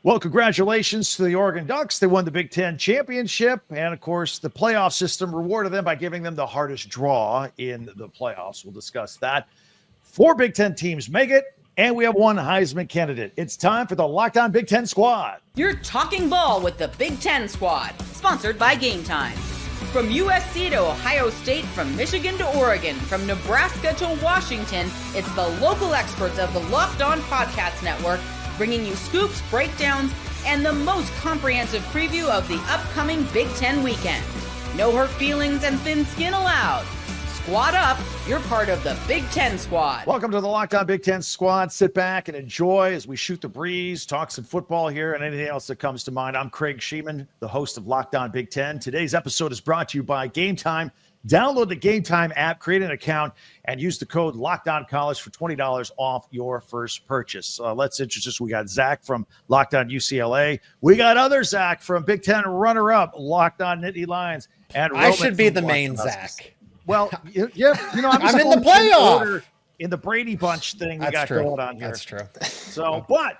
Well, congratulations to the Oregon Ducks. They won the Big Ten championship. And, of course, the playoff system rewarded them by giving them the hardest draw in the playoffs. We'll discuss that. 4 Big Ten teams make it, and we have 1 Heisman candidate. It's time for the Locked On Big Ten Squad. You're talking ball with the Big Ten Squad, sponsored by Game Time. From USC to Ohio State, from Michigan to Oregon, from Nebraska to Washington, it's the local experts of the Locked On Podcast Network bringing you scoops, breakdowns, and the most comprehensive preview of the upcoming Big Ten weekend. No hurt feelings and thin skin allowed. Squad up, you're part of the Big Ten Squad. Welcome to the Locked On Big Ten Squad. Sit back and enjoy as we shoot the breeze, talk some football here, and anything else that comes to mind. I'm Craig Shemon, the host of Locked On Big Ten. Today's episode is brought to you by Game Time. Download the Game Time app, create an account, and use the code LOCKEDONCollege for $20 off your first purchase. Let's introduce, we got Zach from Locked On UCLA. We got other Zach from Big Ten runner-up, Locked On Nittany Lions. And I should be the main Zach. Well, yeah, I'm in the playoff. In the Brady Bunch thing we got going on here. That's true. So, but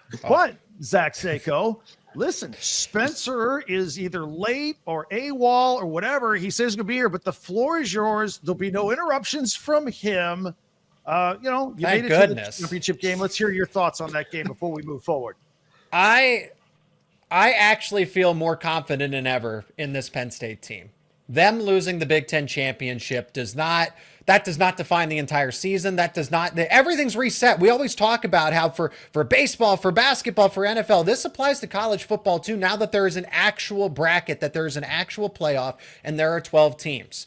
Zach Seiko, listen, Spencer is either late or AWOL or whatever. He says he's going to be here, but the floor is yours. There'll be no interruptions from him. You made it to the championship game. Let's hear your thoughts on that game before we move forward. I actually feel more confident than ever in this Penn State team. Them losing the Big Ten championship does not define the entire season. Everything's reset. We always talk about how for baseball, for basketball, for NFL, this applies to college football too. Now that there is an actual bracket, that there is an actual playoff, and there are 12 teams.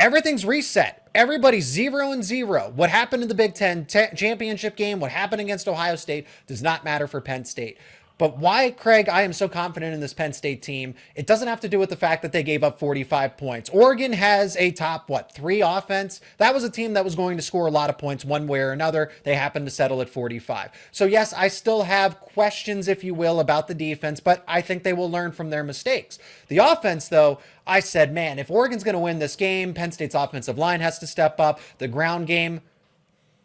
Everything's reset. Everybody's 0-0. What happened in the Big Ten championship game, what happened against Ohio State does not matter for Penn State. But why, Craig, I am so confident in this Penn State team, it doesn't have to do with the fact that they gave up 45 points. Oregon has a top, 3 offense? That was a team that was going to score a lot of points one way or another. They happened to settle at 45. So, yes, I still have questions, if you will, about the defense, but I think they will learn from their mistakes. The offense, though, I said, man, if Oregon's going to win this game, Penn State's offensive line has to step up, the ground game,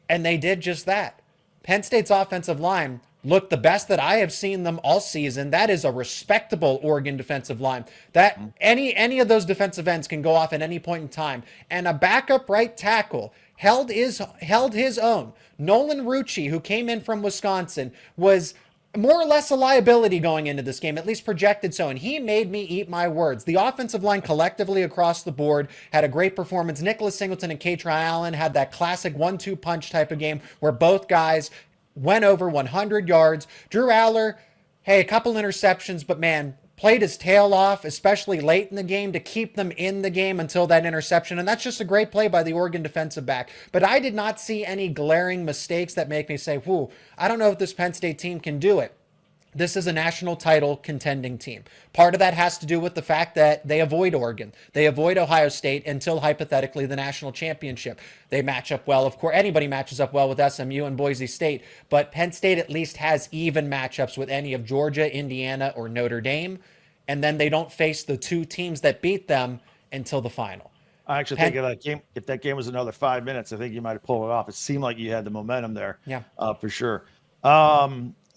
and they did just that. Penn State's offensive line look the best that I have seen them all season. That is a respectable Oregon defensive line. That any of those defensive ends can go off at any point in time. And a backup right tackle held his own. Nolan Rucci, who came in from Wisconsin, was more or less a liability going into this game, at least projected so, and he made me eat my words. The offensive line collectively across the board had a great performance. Nicholas Singleton and Katron Allen had that classic 1-2 punch type of game where both guys went over 100 yards. Drew Aller, a couple interceptions, but man, played his tail off, especially late in the game, to keep them in the game until that interception. And that's just a great play by the Oregon defensive back. But I did not see any glaring mistakes that make me say, whoo, I don't know if this Penn State team can do it. This is a national title contending team. Part of that has to do with the fact that they avoid Oregon. They avoid Ohio State until, hypothetically, the national championship. They match up well. Of course, anybody matches up well with SMU and Boise State, but Penn State at least has even matchups with any of Georgia, Indiana, or Notre Dame, and then they don't face the 2 teams that beat them until the final. I actually think if that game was another 5 minutes, I think you might have pulled it off. It seemed like you had the momentum there. Yeah, for sure.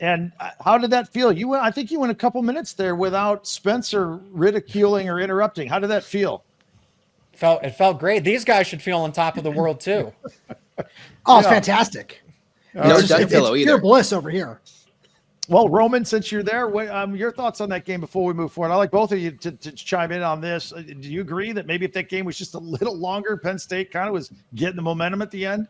And how did that feel? I think you went a couple minutes there without Spencer ridiculing or interrupting. How did that feel? It felt great. These guys should feel on top of the world too. It's fantastic. No Doug Pillow either. Pure bliss over here. Well, Roman, since you're there, your thoughts on that game before we move forward. I'd like both of you to chime in on this. Do you agree that maybe if that game was just a little longer, Penn State kind of was getting the momentum at the end?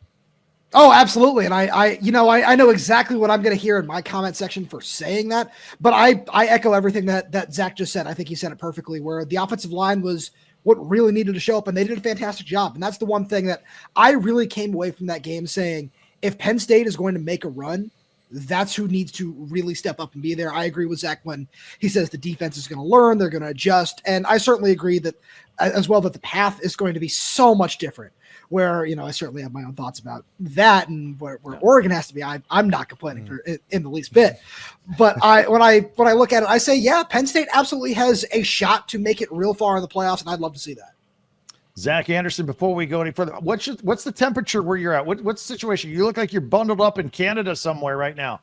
Oh, absolutely. And I know exactly what I'm going to hear in my comment section for saying that, but I echo everything that Zach just said. I think he said it perfectly, where the offensive line was what really needed to show up, and they did a fantastic job. And that's the one thing that I really came away from that game saying, if Penn State is going to make a run, that's who needs to really step up and be there. I agree with Zach when he says the defense is going to learn, they're going to adjust. And I certainly agree that as well, that the path is going to be so much different, where, I certainly have my own thoughts about that and where Oregon has to be. I'm not complaining for in the least bit, but when I look at it, I say, yeah, Penn State absolutely has a shot to make it real far in the playoffs. And I'd love to see that. Zach Anderson, before we go any further, what's the temperature where you're at? What's the situation? You look like you're bundled up in Canada somewhere right now.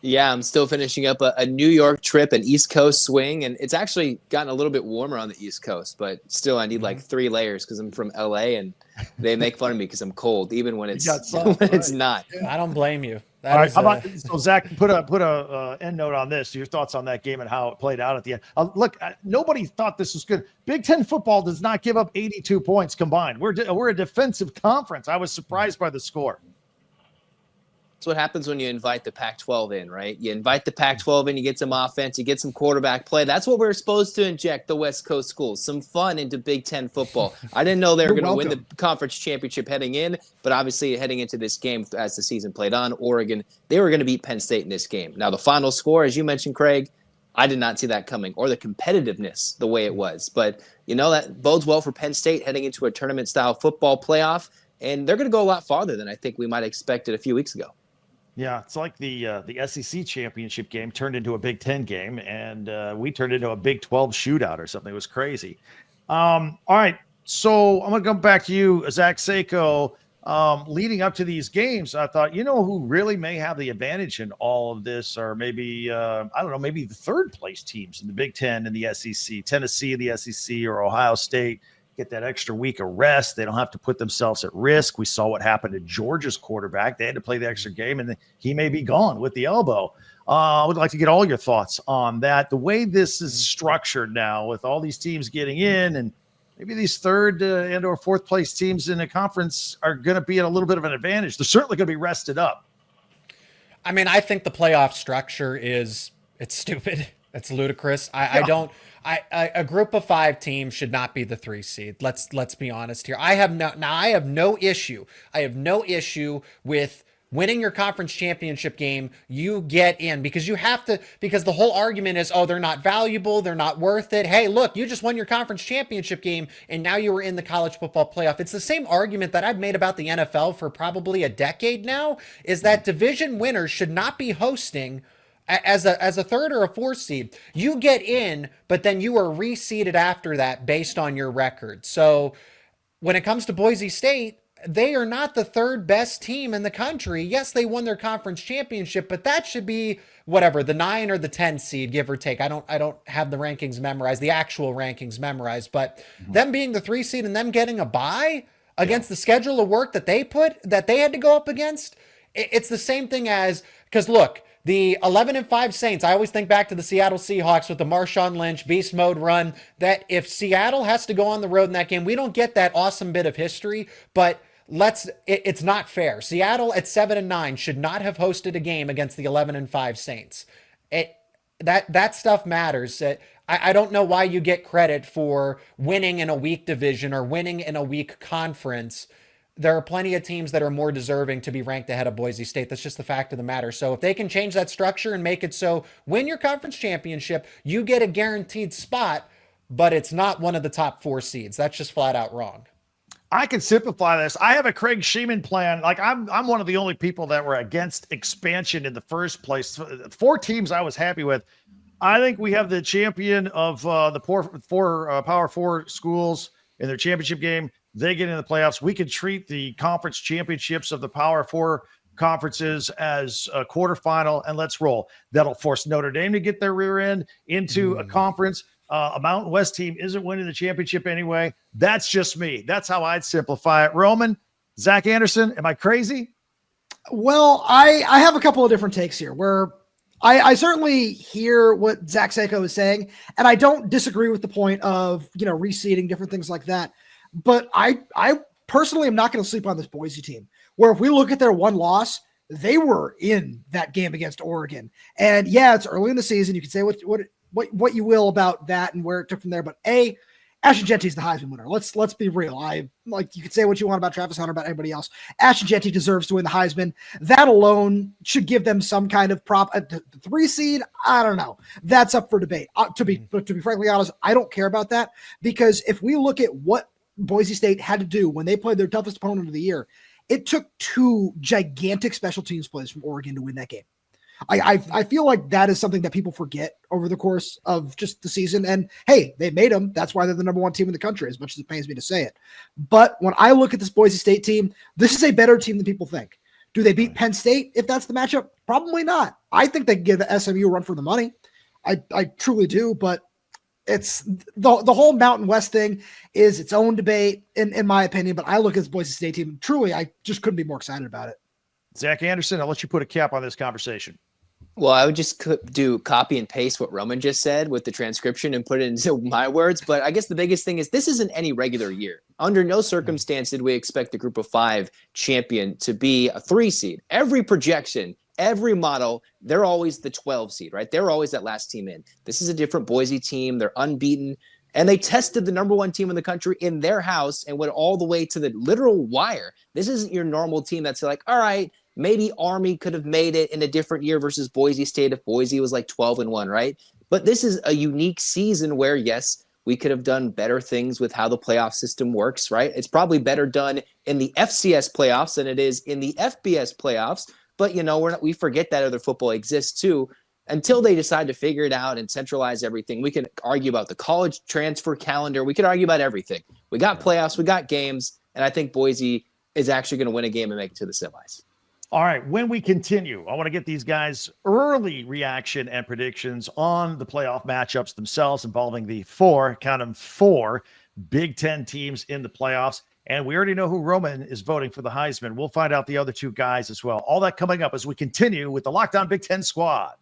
Yeah, I'm still finishing up a New York trip, an East Coast swing, and it's actually gotten a little bit warmer on the East Coast, but still I need like 3 layers because I'm from LA, and they make fun of me because I'm cold, even when it's it's not. I don't blame you. All right, how about so Zach? Put a end note on this. Your thoughts on that game and how it played out at the end. Look, nobody thought this was good. Big Ten football does not give up 82 points combined. We're a defensive conference. I was surprised by the score. That's what happens when you invite the Pac-12 in, right? You invite the Pac-12 in, you get some offense, you get some quarterback play. That's what we're supposed to inject the West Coast schools, some fun into Big Ten football. I didn't know they were going to win the conference championship heading in, but obviously heading into this game as the season played on, Oregon, they were going to beat Penn State in this game. Now, the final score, as you mentioned, Craig, I did not see that coming, or the competitiveness the way it was. But, that bodes well for Penn State heading into a tournament-style football playoff, and they're going to go a lot farther than I think we might have expected a few weeks ago. Yeah, it's like the SEC championship game turned into a Big Ten game, and we turned into a Big 12 shootout or something. It was crazy. All right, so I'm going to come back to you, Zach Seiko. Leading up to these games, I thought, who really may have the advantage in all of this, or maybe, maybe the third place teams in the Big Ten and the SEC, Tennessee in the SEC or Ohio State. Get that extra week of rest. They don't have to put themselves at risk. We saw what happened to Georgia's quarterback. They had to play the extra game, and he may be gone with the elbow. I would like to get all your thoughts on that. The way this is structured now with all these teams getting in, and maybe these third and or fourth place teams in the conference are going to be at a little bit of an advantage. They're certainly going to be rested up. I mean, I think the playoff structure it's stupid. It's ludicrous. A group of 5 teams should not be the 3 seed. Let's be honest here. I have no issue. I have no issue with winning your conference championship game. You get in because you have to, because the whole argument is, they're not valuable. They're not worth it. Hey, look, you just won your conference championship game and now you were in the college football playoff. It's the same argument that I've made about the NFL for probably a decade now, is that division winners should not be hosting as a third or a 4th seed. You get in, but then you are reseeded after that based on your record. So when it comes to Boise State, they are not the 3rd best team in the country. Yes, they won their conference championship, but that should be whatever, the 9 or the 10 seed, give or take. I don't have the rankings memorized, the actual rankings memorized, but them being the 3 seed and them getting a bye against the schedule of work that they had to go up against, it's the same thing as, because look, the 11-5 Saints, I always think back to the Seattle Seahawks with the Marshawn Lynch beast mode run, that if Seattle has to go on the road in that game, we don't get that awesome bit of history, but it's not fair. Seattle at 7-9 should not have hosted a game against the 11-5 Saints. That stuff matters. I don't know why you get credit for winning in a weak division or winning in a weak conference. There are plenty of teams that are more deserving to be ranked ahead of Boise State. That's just the fact of the matter. So if they can change that structure and make it so win your conference championship, you get a guaranteed spot, but it's not one of the top 4 seeds. That's just flat out wrong. I can simplify this. I have a Craig Shemon plan. Like I'm one of the only people that were against expansion in the first place. 4 teams I was happy with. I think we have the champion of the Power 4 schools in their championship game. They get into the playoffs. We could treat the conference championships of the Power 4 conferences as a quarterfinal, and let's roll. That'll force Notre Dame to get their rear end into a conference. A Mountain West team isn't winning the championship anyway. That's just me. That's how I'd simplify it. Roman, Zach Anderson, am I crazy? Well, I have a couple of different takes here where I certainly hear what Zach Seiko is saying, and I don't disagree with the point of, reseeding, different things like that. But I personally am not going to sleep on this Boise team, where if we look at their one loss, they were in that game against Oregon. And yeah, it's early in the season. You can say what you will about that and where it took from there. But Ashton Jeanty's the Heisman winner. Let's be real. You could say what you want about Travis Hunter, about anybody else. Ashton Jeanty deserves to win the Heisman. That alone should give them some kind of prop. The 3 seed, I don't know. That's up for debate. To be frankly honest, I don't care about that, because if we look at what Boise State had to do when they played their toughest opponent of the year, it took 2 gigantic special teams plays from Oregon to win that game. I feel like that is something that people forget over the course of just the season. And hey, they made them. That's why they're the number 1 team in the country, as much as it pains me to say it. But when I look at this Boise State team, this is a better team than people think. Do they beat Penn State if that's the matchup? Probably not. I think they can give SMU a run for the money. I truly do, but it's the whole Mountain West thing is its own debate in my opinion, but I look at this Boise State team. Truly, I just couldn't be more excited about it. Zach Anderson, I'll let you put a cap on this conversation. Well, I would just do copy and paste what Roman just said with the transcription and put it into my words. But I guess the biggest thing is this isn't any regular year. Under no circumstance did we expect the Group of 5 champion to be a 3 seed. Every projection, every model, they're always the 12 seed, right? They're always that last team in. This is a different Boise team. They're unbeaten. And they tested the number 1 team in the country in their house and went all the way to the literal wire. This isn't your normal team that's like, all right, maybe Army could have made it in a different year versus Boise State if Boise was like 12-1, right? But this is a unique season where, yes, we could have done better things with how the playoff system works, right? It's probably better done in the FCS playoffs than it is in the FBS playoffs. But, we forget that other football exists too. Until they decide to figure it out and centralize everything, we can argue about the college transfer calendar. We can argue about everything. We got playoffs, we got games, and I think Boise is actually going to win a game and make it to the semis. All right, when we continue, I want to get these guys' early reaction and predictions on the playoff matchups themselves involving the 4 Big Ten teams in the playoffs. And we already know who Roman is voting for the Heisman. We'll find out the other 2 guys as well. All that coming up as we continue with the Locked On Big Ten Squad.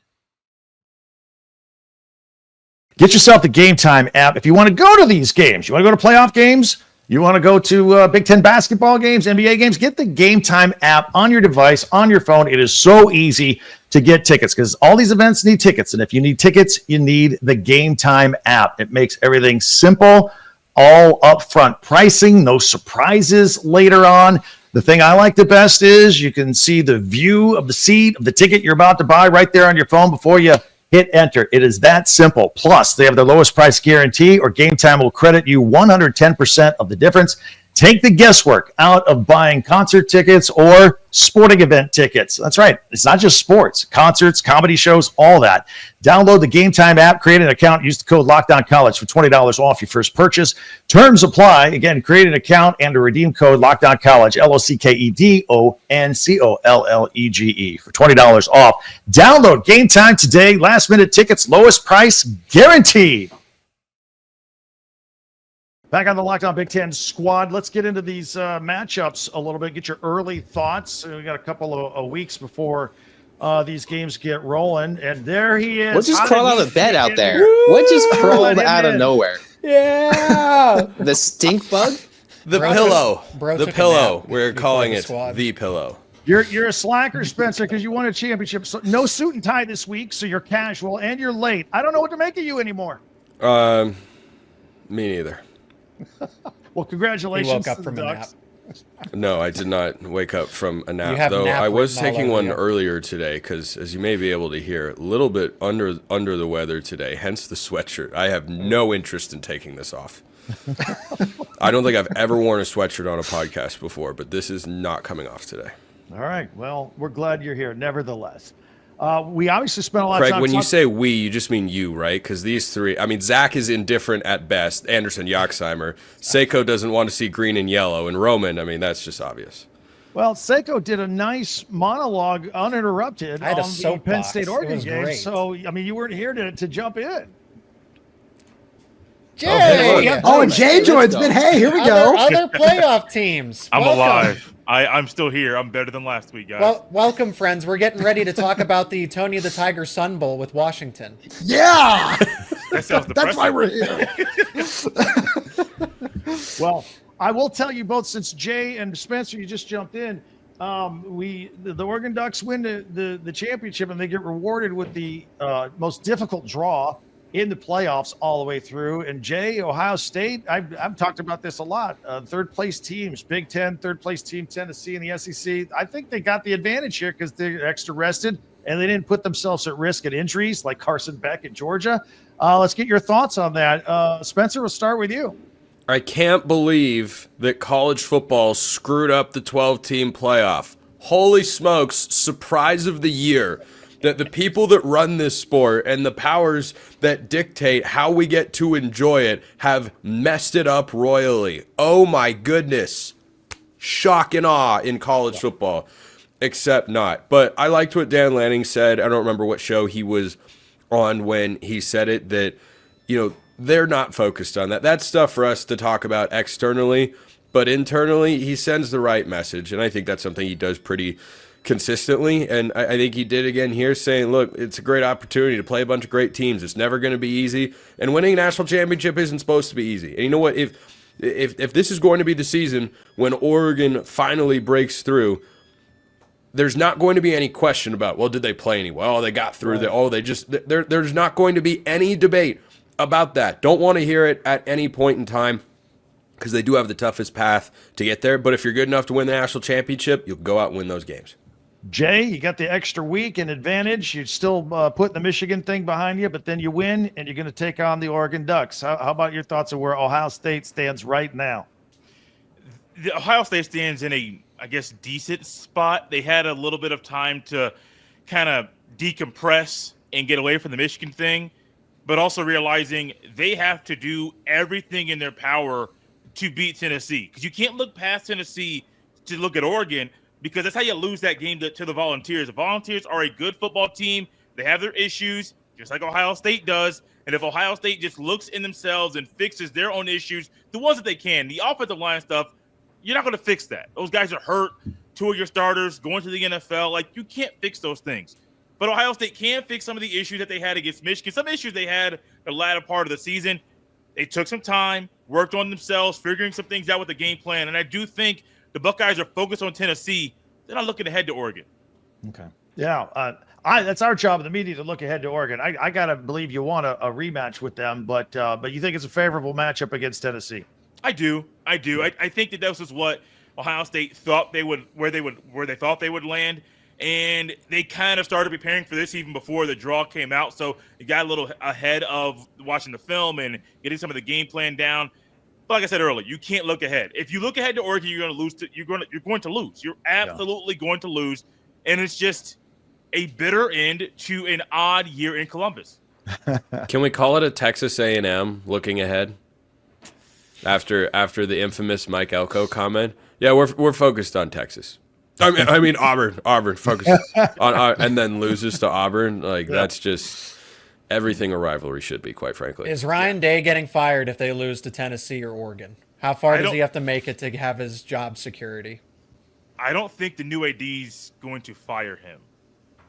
Get yourself the Game Time app if you want to go to these games. You want to go to playoff games? You want to go to Big Ten basketball games, NBA games? Get the Game Time app on your device, on your phone. It is so easy to get tickets because all these events need tickets. And if you need tickets, you need the Game Time app. It makes everything simple, all upfront pricing, no surprises later on. The thing I like the best is you can see the view of the seat of the ticket you're about to buy right there on your phone before you hit enter. It is that simple. Plus, they have the lowest price guarantee, or Game Time will credit you 110% of the difference. Take the guesswork out of buying concert tickets or sporting event tickets. That's right. It's not just sports, concerts, comedy shows, all that. Download the Game Time app, create an account, use the code LOCKDOWNCollege for $20 off your first purchase. Terms apply. Again, create an account and a redeem code LOCKDOWNCollege, LOCKEDONCOLLEGE for $20 off. Download Game Time today. Last minute tickets, lowest price guaranteed. Back on the Locked On Big Ten Squad, let's get into these matchups a little bit. Get your early thoughts. We got a couple of weeks before these games get rolling, and there he is. What just crawled out of bed out there? What just crawled out of nowhere? Yeah. The stink bug? The pillow. The pillow. We're calling it the pillow. You're a slacker, Spencer, because you won a championship. So no suit and tie this week, so you're casual and you're late. I don't know what to make of you anymore. Me neither. Well, congratulations. You woke up from a nap. No, I did not wake up from a nap, though I was taking one earlier today because, as you may be able to hear, a little bit under the weather today, hence the sweatshirt. I have no interest in taking this off. I don't think I've ever worn a sweatshirt on a podcast before, but this is not coming off today. All right. Well, we're glad you're here, nevertheless. We obviously spent a lot of Craig, time. when you say we, you just mean you, right? Because these 3, I mean, Zach is indifferent at best. Anderson, Yoxheimer. Seiko doesn't want to see green and yellow. And Roman, I mean, that's just obvious. Well, Seiko did a nice monologue uninterrupted on the Penn State Oregon game. Great. So, I mean, you weren't here to jump in. Jay! And Jay joins, but hey, here we go. Other playoff teams. I'm Welcome. alive. I'm still here. I'm better than last week, guys. Well, welcome, friends. We're getting ready to talk about the Tony the Tiger Sun Bowl with Washington. Yeah. That sounds depressing. That's why we're here. Well, I will tell you both, since Jay and Spencer, you just jumped in, the Oregon Ducks win the championship, and they get rewarded with the most difficult draw in the playoffs all the way through. And Jay, Ohio State, I've talked about this a lot. Third place teams, Big Ten, third place team, Tennessee, and the SEC. I think they got the advantage here because they're extra rested and they didn't put themselves at risk at injuries like Carson Beck at Georgia. Let's get your thoughts on that. Spencer, we'll start with you. I can't believe that college football screwed up the 12-team playoff. Holy smokes, surprise of the year. That the people that run this sport and the powers that dictate how we get to enjoy it have messed it up royally. Oh my goodness. Shock and awe in college football. except not. But I liked what Dan Lanning said. I don't remember what show he was on when he said it, that, they're not focused on that. That's stuff for us to talk about externally, but internally he sends the right message. And I think that's something he does pretty consistently. And I think he did again here, saying, look, it's a great opportunity to play a bunch of great teams. It's never going to be easy. And winning a national championship isn't supposed to be easy. And you know what? If this is going to be the season when Oregon finally breaks through, there's not going to be any question about, well, did they play any well? They got through. Right. There's not going to be any debate about that. Don't want to hear it at any point in time, because they do have the toughest path to get there. But if you're good enough to win the national championship, you'll go out and win those games. Jay, you got the extra week and advantage. You're still putting the Michigan thing behind you, but then you win, and you're going to take on the Oregon Ducks. How about your thoughts of where Ohio State stands right now? The Ohio State stands in a, I guess, decent spot. They had a little bit of time to kind of decompress and get away from the Michigan thing, but also realizing they have to do everything in their power to beat Tennessee. Because you can't look past Tennessee to look at Oregon, because that's how you lose that game to the Volunteers. The Volunteers are a good football team. They have their issues, just like Ohio State does. And if Ohio State just looks in themselves and fixes their own issues, the ones that they can, the offensive line stuff, you're not going to fix that. Those guys are hurt. 2 of your starters going to the NFL. Like, you can't fix those things. But Ohio State can fix some of the issues that they had against Michigan. Some issues they had the latter part of the season. They took some time, worked on themselves, figuring some things out with the game plan. And I do think the Buckeyes are focused on Tennessee. They're not looking ahead to Oregon. Okay. Yeah. That's our job in the media, to look ahead to Oregon. I got to believe you want a rematch with them, but you think it's a favorable matchup against Tennessee. I do. I think that this is what Ohio State thought they would, where they thought they would land. And they kind of started preparing for this even before the draw came out. So you got a little ahead of watching the film and getting some of the game plan down. But like I said earlier, you can't look ahead. If you look ahead to Oregon, you're going to lose. You're going to lose. You're absolutely going to lose. And it's just a bitter end to an odd year in Columbus. Can we call it a Texas A&M looking ahead? After the infamous Mike Elko comment, yeah, we're focused on Texas. I mean Auburn focused on and then loses to Auburn. That's just everything a rivalry should be, quite frankly. Is Ryan Day getting fired if they lose to Tennessee or Oregon? How far does he have to make it to have his job security? I don't think the new AD's going to fire him.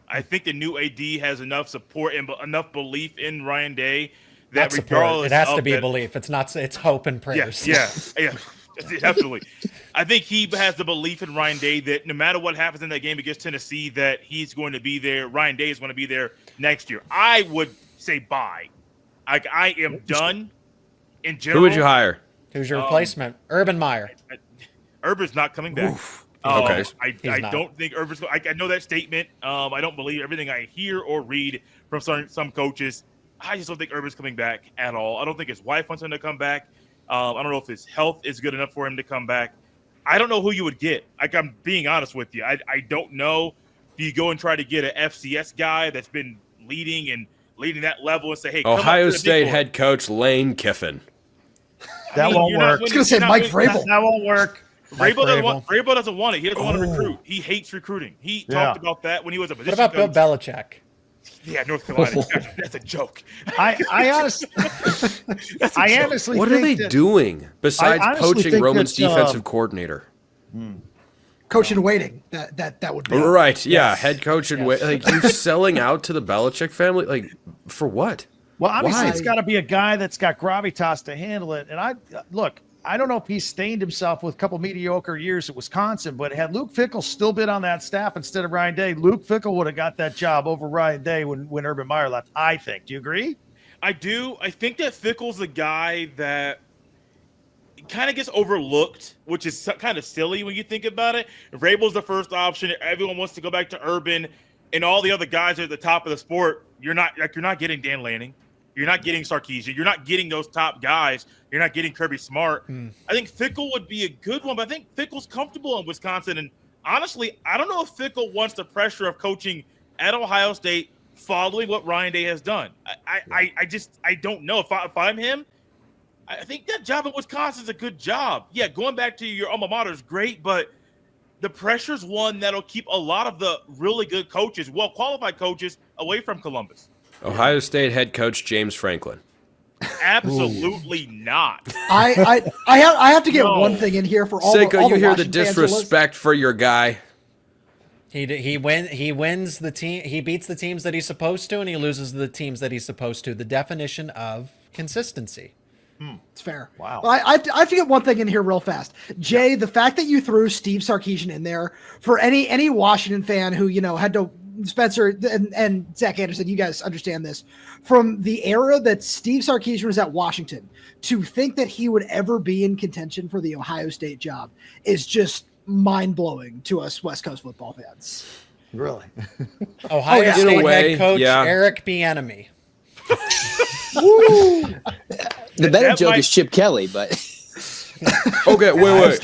I think the new AD has enough support and enough belief in Day that regardless, it has to be belief. It's hope and prayers. Yeah. Absolutely. I think he has the belief in Ryan Day that no matter what happens in that game against Tennessee, that he's going to be there. Ryan Day is going to be there next year. I would say bye. I am done in general. Who would you hire? Who's your replacement? Urban Meyer. Urban's not coming back. Okay. I don't think Urban's going. I know that statement. I don't believe everything I hear or read from some coaches. I just don't think Urban's coming back at all. I don't think his wife wants him to come back. I don't know if his health is good enough for him to come back. I don't know who you would get. I'm being honest with you. I don't know. Do you go and try to get an FCS guy that's been leading that level and say, hey, Ohio State head coach Lane Kiffin? That won't work. I was going to say Mike Vrabel. That won't work. Vrabel doesn't want it. He doesn't want to recruit. He hates recruiting. He talked about that when he was a position coach. What about Bill Belichick? Yeah, North Carolina. That's a joke. I honestly what are they doing besides poaching Roman's defensive coordinator? Coach in waiting. That would be right. Yeah, head coach in waiting. Like, you're selling out to the Belichick family. Like, for what? Well, obviously it's got to be a guy that's got gravitas to handle it. And I don't know if he stained himself with a couple mediocre years at Wisconsin, but had Luke Fickell still been on that staff instead of Ryan Day, Luke Fickell would have got that job over Ryan Day when Urban Meyer left, I think. Do you agree? I do. I think that Fickell's a guy that kind of gets overlooked, which is kind of silly when you think about it. Vrabel's the first option. Everyone wants to go back to Urban, and all the other guys are at the top of the sport. You're not getting Dan Lanning. You're not getting Sarkisian. You're not getting those top guys. You're not getting Kirby Smart. I think Fickell would be a good one, but I think Fickell's comfortable in Wisconsin. And honestly, I don't know if Fickell wants the pressure of coaching at Ohio State following what Ryan Day has done. I don't know. If I'm him, I think that job at Wisconsin is a good job. Yeah, going back to your alma mater is great, but the pressure's one that'll keep a lot of the really good coaches, well-qualified coaches, away from Columbus. Ohio State head coach James Franklin. Absolutely not. I have to get one thing in here for all Seiko, all you the hear the Washington fans disrespect for your guy. He wins the team. He beats the teams that he's supposed to, and he loses the teams that he's supposed to. The definition of consistency. It's fair. Wow. Well, I have to get one thing in here real fast. Jay, the fact that you threw Steve Sarkisian in there for any Washington fan who, had to, Spencer and Zach Anderson, you guys understand this. From the era that Steve Sarkisian was at Washington, to think that he would ever be in contention for the Ohio State job is just mind-blowing to us West Coast football fans. Really? Ohio State way, head coach yeah. Eric Bieniemy. The better joke is Chip Kelly, but Okay, wait.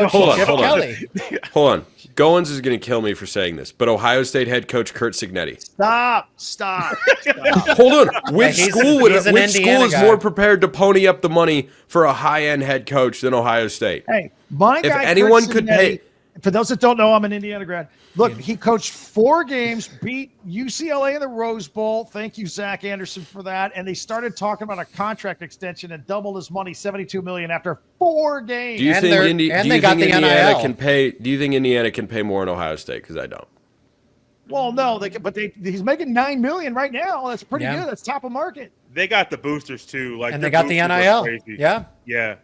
Hold Chip on. Kelly. Hold on. Goins is going to kill me for saying this, but Ohio State head coach Kurt Signetti. Stop. Hold on. Which he's school an is Indiana guy. more prepared to pony up the money for a high-end head coach than Ohio State? Hey, my If guy, anyone Kurt could Signetti, pay- For those that don't know, I'm an Indiana grad. Look, he coached 4 games, beat UCLA in the Rose Bowl. Thank you, Zach Anderson, for that. And they started talking about a contract extension and doubled his money, $72 million after 4 games. Do you think the Indiana NIL. can pay? Do you think Indiana can pay more in Ohio State? Because I don't. Well, no, he's making $9 million right now. That's pretty Yeah. good. That's top of market. They got the boosters too. And they got the NIL. Yeah.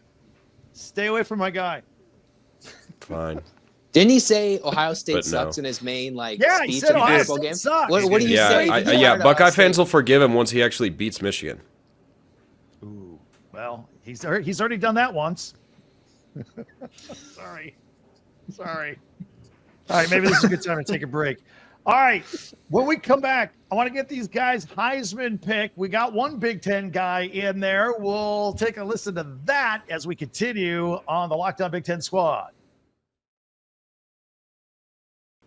Stay away from my guy. Fine. didn't he say Ohio State But no. sucks in his main Yeah, he speech said in the Ohio baseball State game? sucks. What did he say? He Yeah, fired Buckeye Ohio fans State. will forgive him once he actually beats Michigan. Ooh, well, he's already done that once. Sorry. All right, maybe this is a good time to take a break. All right, when we come back, I want to get these guys Heisman pick. We got one Big Ten guy in there. We'll take a listen to that as we continue on the Locked On Big Ten Squad.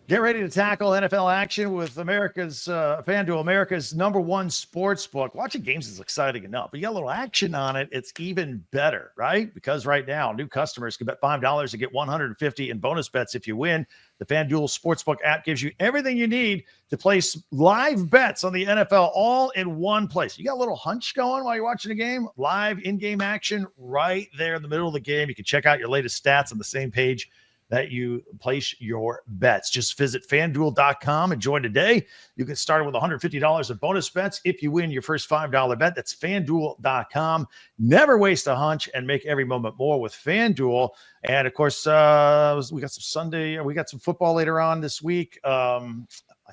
Get ready to tackle NFL action with America's FanDuel, America's #1 sports book. Watching games is exciting enough, but you got a little action on it, it's even better, right? Because right now, new customers can bet $5 and get $150 in bonus bets if you win. The FanDuel Sportsbook app gives you everything you need to place live bets on the NFL all in one place. You got a little hunch going while you're watching a game? Live in-game action right there in the middle of the game. You can check out your latest stats on the same page that you place your bets. Just visit FanDuel.com and join today. You can start with $150 in bonus bets if you win your first $5 bet. That's FanDuel.com. Never waste a hunch and make every moment more with FanDuel. And, of course, we got some football later on this week. I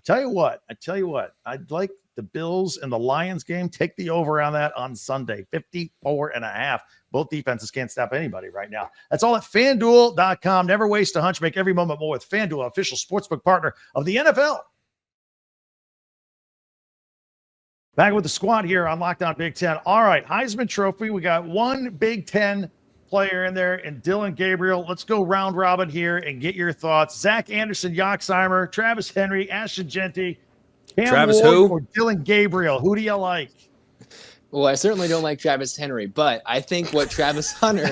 tell you what, I'd like the Bills and the Lions game. Take the over on that on Sunday, 54.5. Both defenses can't stop anybody right now. That's all at FanDuel.com. Never waste a hunch. Make every moment more with FanDuel, official sportsbook partner of the NFL. Back with the squad here on Locked On Big Ten. All right, Heisman Trophy. We got one Big Ten player in there, and Dylan Gabriel. Let's go round robin here and get your thoughts. Zach Anderson, Yoxheimer, Travis Henry, Ashton Genty, Cam Travis Ward, who? or Dylan Gabriel. Who do you like? Well, I certainly don't like Travis Henry, but I think what Travis Hunter.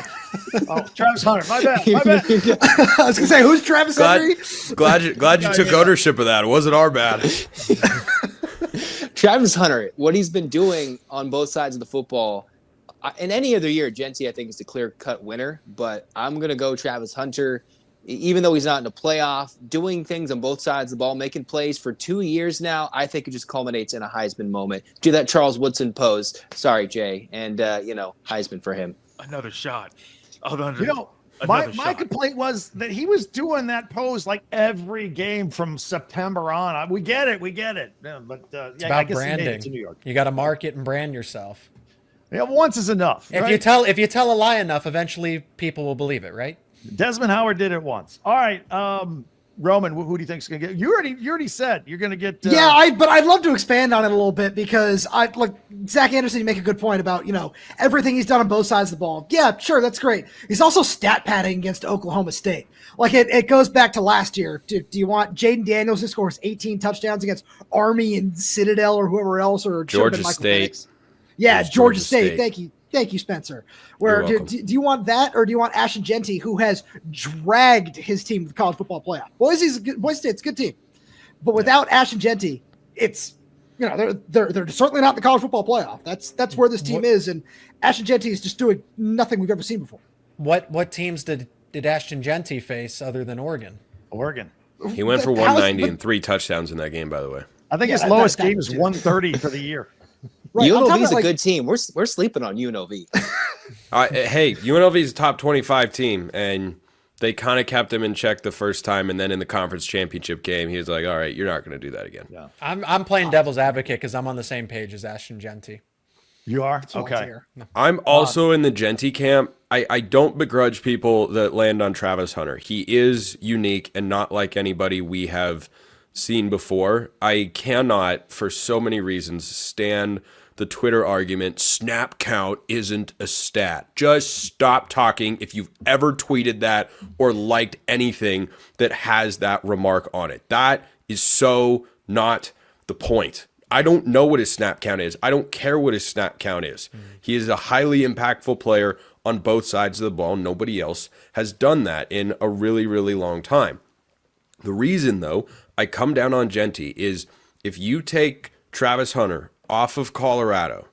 Oh, Travis Hunter. My bad. I was gonna say, who's Travis Henry? Glad you took ownership of that. It wasn't our bad. Travis Hunter, what he's been doing on both sides of the football, in any other year, Genty, I think, is the clear-cut winner, but I'm going to go Travis Hunter. Even though he's not in a playoff, doing things on both sides of the ball, making plays for 2 years now, I think it just culminates in a Heisman moment. Do that Charles Woodson pose. Sorry, Jay. And, Heisman for him. Another shot. My complaint was that he was doing that pose like every game from September on. We get it. Yeah, but It's about branding. To New York. You got to market and brand yourself. Yeah, once is enough. If right? you tell a lie enough, eventually people will believe it, right? Desmond Howard did it once. All right, Roman, who do you think is going to get? You already said you're going to get. But I'd love to expand on it a little bit because Zach Anderson. You make a good point about everything he's done on both sides of the ball. Yeah, sure, that's great. He's also stat padding against Oklahoma State. Like it goes back to last year. Do you want Jaden Daniels who scores 18 touchdowns against Army and Citadel or whoever else or Georgia State? Yeah, Georgia State. Thank you. Thank you, Spencer. Where do you want that, or do you want Ashton Jeanty, who has dragged his team to the college football playoff? Boise State's a good team, but without Ashton Jeanty, it's they're certainly not in the college football playoff. That's where this team is, and Ashton Jeanty is just doing nothing we've ever seen before. What teams did Ashton Jeanty face other than Oregon? Oregon. He went for 190 and 3 touchdowns in that game, by the way. I think his lowest game is 130 for the year. Right. UNLV is a good team. We're sleeping on UNLV. Hey, UNLV is a top 25 team, and they kind of kept him in check the first time, and then in the conference championship game, he was like, "All right, you're not going to do that again." Yeah. I'm playing devil's advocate because I'm on the same page as Ashton Jeanty. You are? Okay. I'm also in the Jeanty camp. I don't begrudge people that land on Travis Hunter. He is unique and not like anybody we have seen before. I cannot, for so many reasons, stand the Twitter argument, snap count isn't a stat. Just stop talking if you've ever tweeted that or liked anything that has that remark on it. That is so not the point. I don't know what his snap count is. I don't care what his snap count is. He is a highly impactful player on both sides of the ball. Nobody else has done that in a really, really long time. The reason, though, I come down on Jeanty is if you take Travis Hunter off of Colorado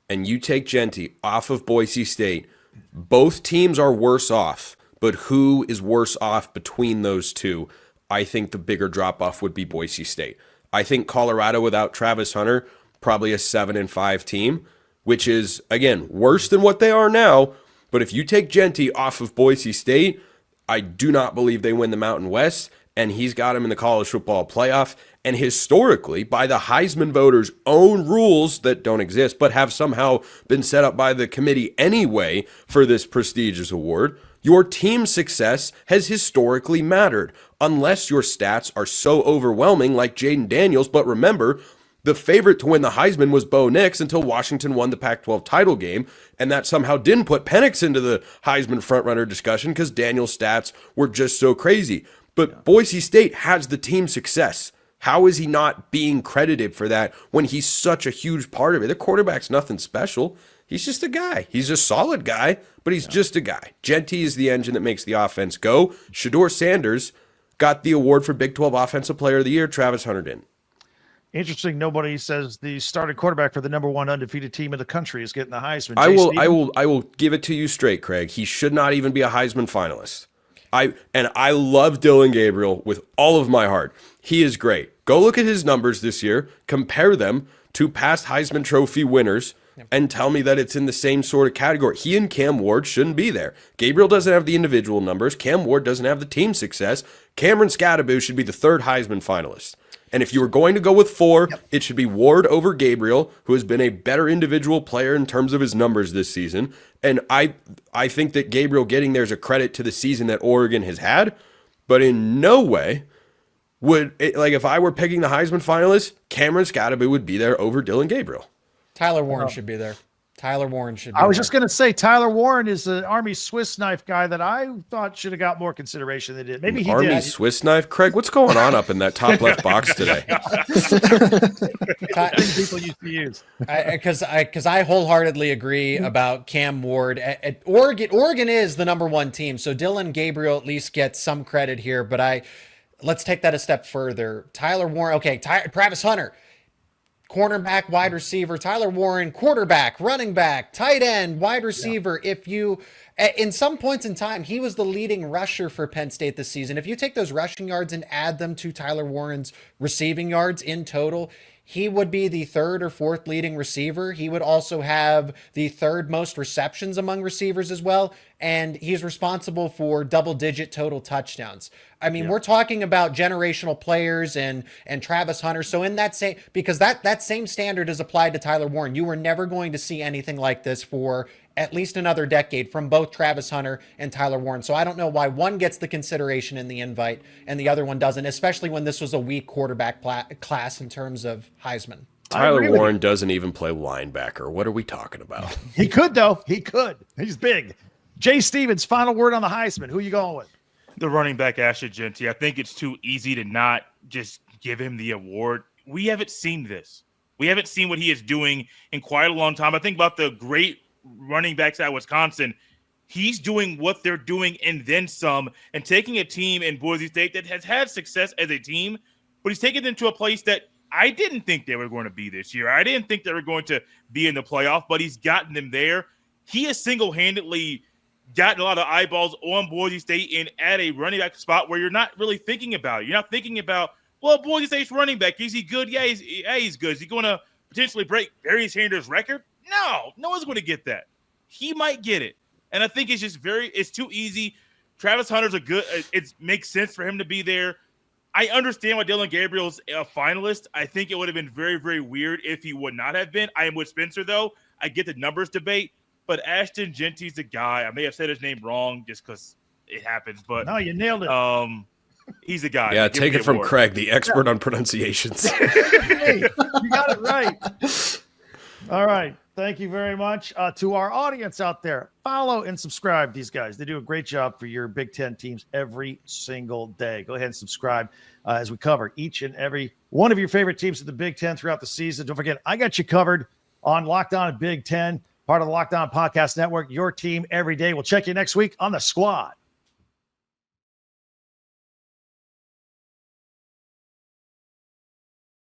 and you take Jeanty off of Boise State, both teams are worse off, but who is worse off between those two? I think the bigger drop-off would be Boise State. I think Colorado without Travis Hunter, probably a 7-5 team, which is, again, worse than what they are now. But if you take Jeanty off of Boise State, I do not believe they win the Mountain West, and he's got him in the college football playoff. And historically, by the Heisman voters' own rules that don't exist, but have somehow been set up by the committee anyway for this prestigious award, your team's success has historically mattered, unless your stats are so overwhelming like Jaden Daniels. But remember, the favorite to win the Heisman was Bo Nix until Washington won the Pac-12 title game, and that somehow didn't put Penix into the Heisman frontrunner discussion because Daniels' stats were just so crazy. But Boise State has the team success. How is he not being credited for that when he's such a huge part of it? The quarterback's nothing special. He's just a guy. He's a solid guy, but he's just a guy. Jeanty is the engine that makes the offense go. Shedeur Sanders got the award for Big 12 Offensive Player of the Year. Travis Hunter didn't. Interesting. Nobody says the starting quarterback for the number 1 undefeated team in the country is getting the Heisman. I will give it to you straight, Craig. He should not even be a Heisman finalist. I love Dylan Gabriel with all of my heart. He is great. Go look at his numbers this year, compare them to past Heisman Trophy winners, and tell me that it's in the same sort of category. He and Cam Ward shouldn't be there. Gabriel doesn't have the individual numbers. Cam Ward doesn't have the team success. Cameron Scadaboo should be the 3rd Heisman finalist. And if you were going to go with 4, it should be Ward over Gabriel, who has been a better individual player in terms of his numbers this season. And I think that Gabriel getting there is a credit to the season that Oregon has had, but in no way would it, like if I were picking the Heisman finalists, Cameron Scadaboo would be there over Dylan Gabriel. Tyler Warren should be there. Tyler Warren should be I was just going to say Tyler Warren is an Army Swiss knife guy that I thought should have got more consideration than he did. Maybe he Army did. Swiss knife? Craig, what's going on up in that top left box today? People used to use. Because I wholeheartedly agree about Cam Ward. Oregon is the number 1 team, so Dylan Gabriel at least gets some credit here. But let's take that a step further. Tyler Warren, okay, Travis Hunter, cornerback, wide receiver. Tyler Warren, quarterback, running back, tight end, wide receiver. Yeah. If you, in some points in time, he was the leading rusher for Penn State this season. If you take those rushing yards and add them to Tyler Warren's receiving yards in total, he would be the 3rd or 4th leading receiver. He would also have the 3rd most receptions among receivers as well. And he's responsible for double-digit total touchdowns. I mean, we're talking about generational players and Travis Hunter. So in that same, because that same standard is applied to Tyler Warren. You were never going to see anything like this for at least another decade from both Travis Hunter and Tyler Warren. So I don't know why one gets the consideration in the invite and the other one doesn't, especially when this was a weak quarterback class in terms of Heisman. Tyler Warren doesn't even play linebacker. What are we talking about? He could, though. He could. He's big. Jay Stevens, final word on the Heisman. Who are you going with? The running back, Ashton Jeanty. I think it's too easy to not just give him the award. We haven't seen this. We haven't seen what he is doing in quite a long time. I think about the great running backs at Wisconsin. He's doing what they're doing and then some, and taking a team in Boise State that has had success as a team, but he's taken them to a place that I didn't think they were going to be this year. I didn't think they were going to be in the playoff, but he's gotten them there. He has single-handedly gotten a lot of eyeballs on Boise State and at a running back spot where you're not really thinking about it. You're not thinking about, well, Boise State's running back, is he good? Yeah, he's good. Is he going to potentially break Barry Sanders' record? No one's going to get that. He might get it. And I think it's just it's too easy. Travis Hunter's it makes sense for him to be there. I understand why Dylan Gabriel's a finalist. I think it would have been very, very weird if he would not have been. I am with Spencer, though. I get the numbers debate, but Ashton Genty's the guy. I may have said his name wrong just because it happens, but no, you nailed it. He's the guy. Yeah, take it from Craig, the expert on pronunciations. Hey, you got it right. All right. Thank you very much. To our audience out there, follow and subscribe these guys. They do a great job for your Big Ten teams every single day. Go ahead and subscribe as we cover each and every one of your favorite teams of the Big Ten throughout the season. Don't forget, I got you covered on Locked On Big Ten, part of the Locked On Podcast Network, your team every day. We'll check you next week on The Squad.